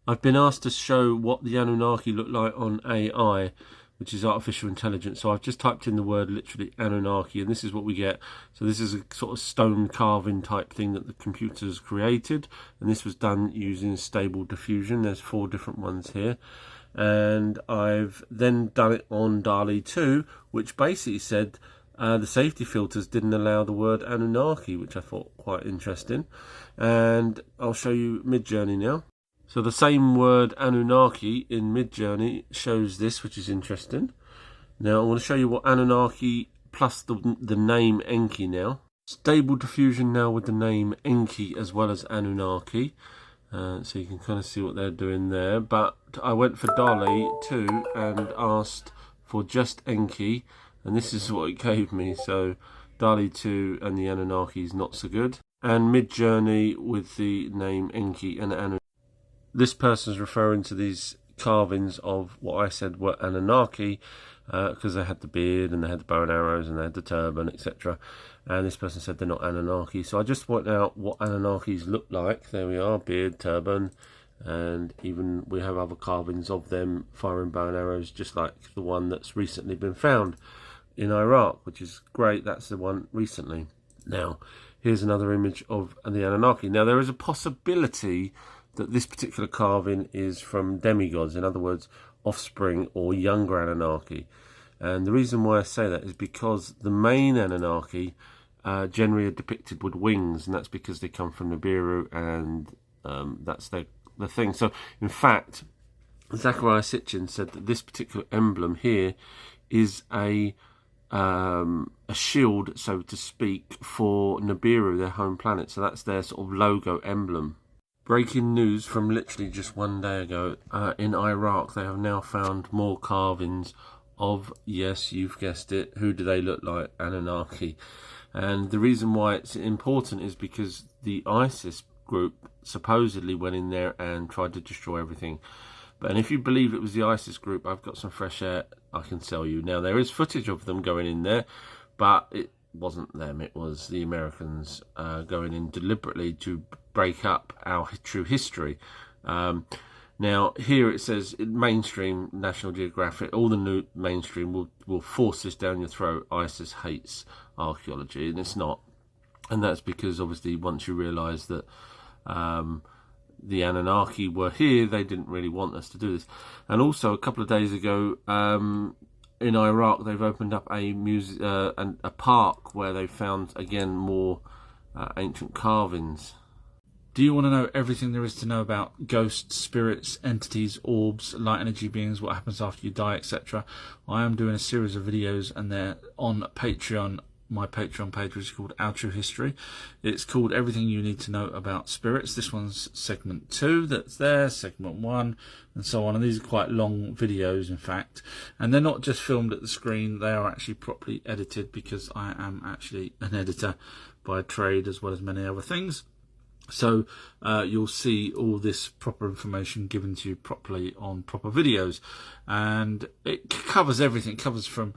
I've been asked to show what the Anunnaki look like on AI, which is artificial intelligence. So I've just typed in the word literally Anunnaki, and this is what we get. So this is a sort of stone carving type thing that the computer's created, and this was done using stable diffusion. There's 4 different ones here. And I've then done it on DALL-E 2, which basically said the safety filters didn't allow the word Anunnaki, which I thought quite interesting. And I'll show you Midjourney now. So the same word Anunnaki in Midjourney shows this, which is interesting. Now I want to show you what Anunnaki plus the name Enki now. Stable diffusion now with the name Enki as well as Anunnaki. So you can kind of see what they're doing there. But I went for DALL-E 2 and asked for just Enki, and this is what it gave me. So DALL-E 2 and the Anunnaki is not so good. And Midjourney with the name Enki and Anunnaki. This person's referring to these carvings of what I said were Anunnaki, because they had the beard and they had the bow and arrows and they had the turban, etc. And this person said they're not Anunnaki. So I just point out what Anunnakis look like. There we are, beard, turban, and even we have other carvings of them firing bow and arrows, just like the one that's recently been found in Iraq, which is great. That's the one recently. Now, here's another image of the Anunnaki. Now, there is a possibility that this particular carving is from demigods, in other words, offspring or younger Anunnaki. And the reason why I say that is because the main Anunnaki generally are depicted with wings, and that's because they come from Nibiru, and that's the thing. So, in fact, Zachariah Sitchin said that this particular emblem here is a shield, so to speak, for Nibiru, their home planet. So that's their sort of logo emblem. Breaking news from literally just 1 day ago, in Iraq they have now found more carvings of, yes, you've guessed it, who do they look like? Anunnaki. And the reason why it's important is because the ISIS group supposedly went in there and tried to destroy everything. And if you believe it was the ISIS group, I've got some fresh air I can sell you. Now, there is footage of them going in there, but it wasn't them, it was the Americans going in deliberately to break up our true history. Now, here it says mainstream National Geographic, all the new mainstream will force this down your throat. ISIS hates archaeology, and it's not. And that's because obviously once you realise that the Anunnaki were here, they didn't really want us to do this. And also a couple of days ago, in Iraq, they've opened up a park where they found again more ancient carvings. Do you want to know everything there is to know about ghosts, spirits, entities, orbs, light energy beings, what happens after you die, etc.? I am doing a series of videos, and they're on Patreon, my Patreon page, which is called Our True History. It's called Everything You Need to Know About Spirits. This one's segment 2 that's there, segment 1, and so on. And these are quite long videos, in fact. And they're not just filmed at the screen, they are actually properly edited, because I am actually an editor by trade as well as many other things. So you'll see all this proper information given to you properly on proper videos, and it covers everything. It covers from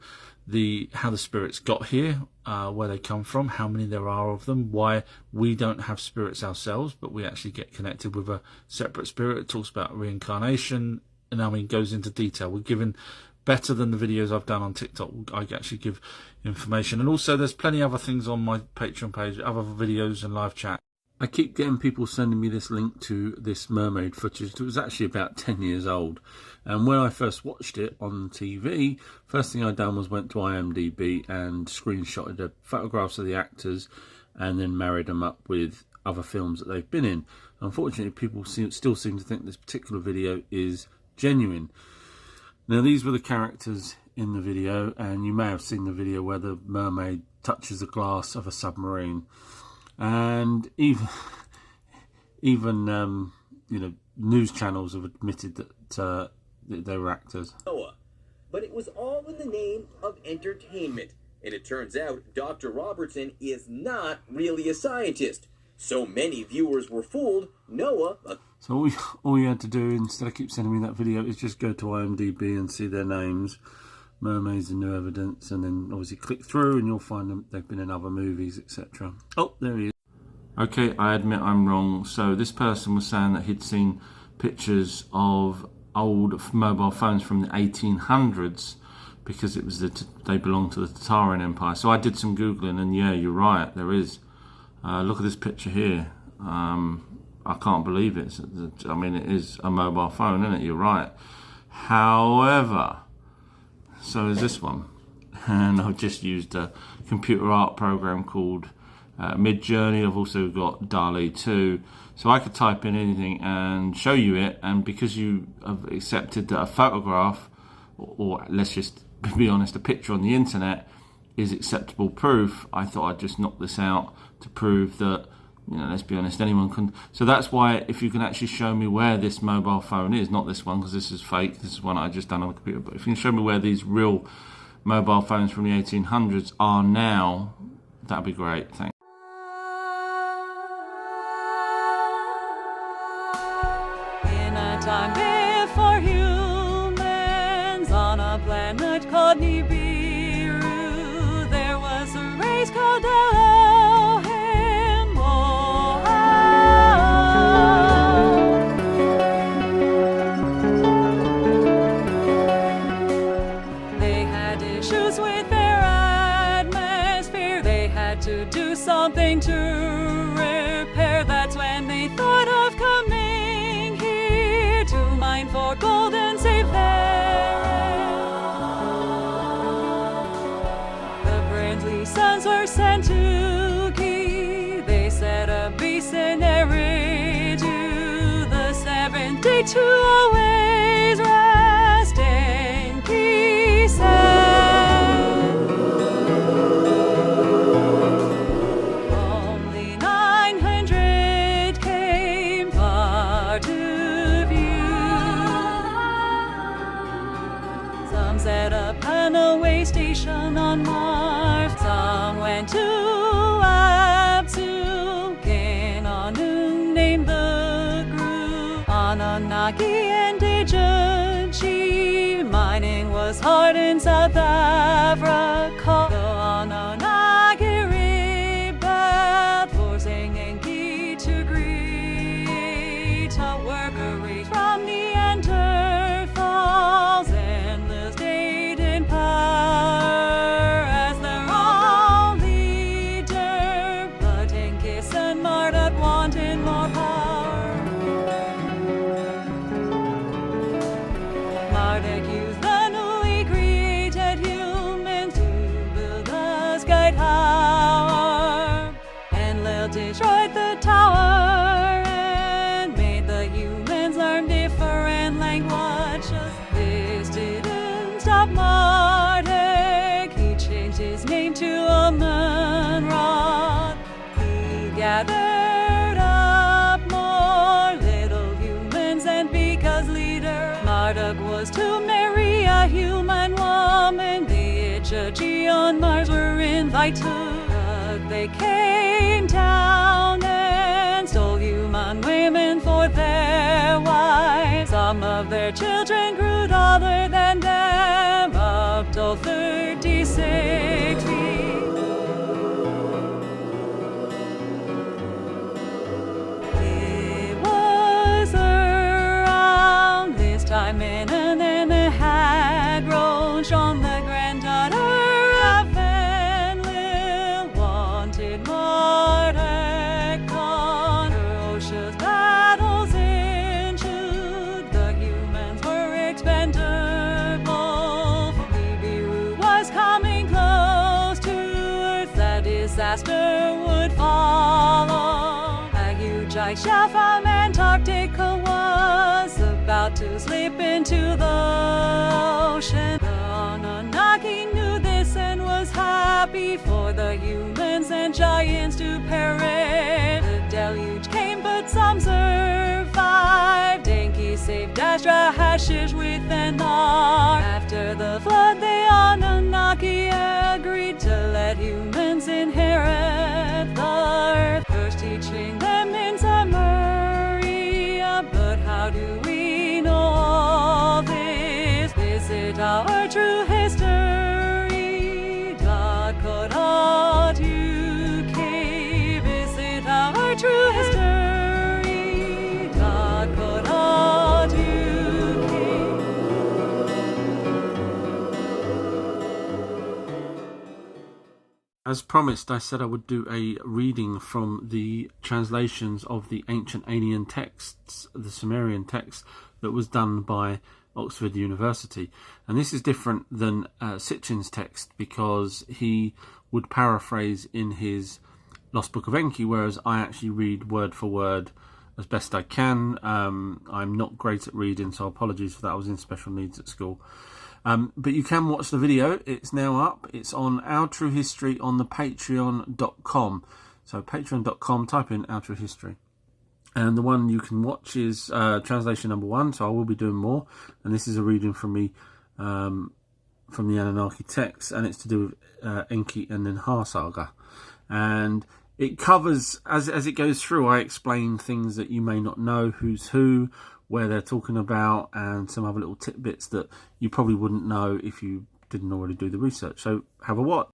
how the spirits got here, where they come from, how many there are of them, why we don't have spirits ourselves, but we actually get connected with a separate spirit. It talks about reincarnation, and I mean goes into detail. We're given better than the videos I've done on TikTok. I actually give information, and also there's plenty of other things on my Patreon page, other videos and live chat. I keep getting people sending me this link to this mermaid footage. It was actually about 10 years old. And when I first watched it on TV, first thing I done was went to IMDb and screenshotted the photographs of the actors and then married them up with other films that they've been in. Unfortunately, people still seem to think this particular video is genuine. Now, these were the characters in the video, and you may have seen the video where the mermaid touches the glass of a submarine. And even news channels have admitted that they were actors. But it was all in the name of entertainment. And it turns out Dr. Robertson is not really a scientist. So many viewers were fooled. Noah... So all you had to do, instead of keep sending me that video, is just go to IMDb and see their names. Mermaids and New Evidence, and then obviously click through and you'll find them. They've been in other movies, etc. Oh, there he is. Okay, I admit I'm wrong. So this person was saying that he'd seen pictures of old mobile phones from the 1800s, because it was they belonged to the Tatarian Empire. So I did some Googling, and yeah, you're right, there is. Look at this picture here. I can't believe it. I mean, it is a mobile phone, isn't it? You're right. However, so is this one. And I've just used a computer art program called Midjourney. I've also got DALL-E 2. So I could type in anything and show you it. And because you have accepted that a photograph, or let's just be honest, a picture on the internet is acceptable proof, I thought I'd just knock this out to prove that, let's be honest, anyone can. So that's why, if you can actually show me where this mobile phone is, not this one because this is fake, this is one I just done on the computer, but if you can show me where these real mobile phones from the 1800s are now, that'd be great. Thanks. In a time before humans, on a planet called Nibiru, there was a race called Elohim. They had issues with their atmosphere. They had to do something to repair. That's when they thought of coming here to mine for gold and save their land. The Brindley sons were sent to Key. They set a vicinary to the seventh day to always rest in peace. Only 900 came far to view. Some set up an away station on Mars. Some went to Absu. King Anu named the group Anunnaki indigent chief. Mining was hard in South Africa. The Anunnaki rebelled, forcing Enki to greet a worker race from Neanderthals. Endless state in power as their own leader. But Enkis and Marduk wanted more power. Marduk used the newly created humans to build a sky tower. Enlil destroyed the tower and made the humans learn different languages. This didn't stop Marduk. He changed his name to Amun-Ra. He gathered up more little humans, and because leader Marduk was to marry a human woman, the Ichiji on Mars were invited. They came down and stole human women for their wives. Some of their children grew taller than them, up to 36 feet. It was around this time Inanna had grown strong. The granddaughter of Enlil wanted Marduk gone. Ferocious battles ensued. The humans were expendable. Nibiru was coming close to Earth. That disaster would follow. A huge ice shelf from Antarctica was about to slip into the ocean. The Anunnaki knew this and was happy for the humans and giants to perish. The deluge came, but some survived. Enki saved Astra Hashish with an ark. After the flood, the Anunnaki agreed to let humans inherit the earth. First teaching them in Samaria, but how do we know all this? Visit our true history. .co.uk. Visit our true history. .co.uk. As promised, I said I would do a reading from the translations of the ancient alien texts, the Sumerian texts, that was done by Oxford University. And this is different than Sitchin's text, because he would paraphrase in his Lost Book of Enki, whereas I actually read word for word as best I can. I'm not great at reading, so apologies for that. I was in special needs at school. But you can watch the video. It's now up. It's on Our True History on the patreon.com. So patreon.com, type in Our True History. And the one you can watch is translation number 1, so I will be doing more. And this is a reading from me from the Anunnaki text, and it's to do with Enki and Ninha Saga. And it covers, as it goes through, I explain things that you may not know, who's who, where they're talking about, and some other little tidbits that you probably wouldn't know if you didn't already do the research. So have a watch.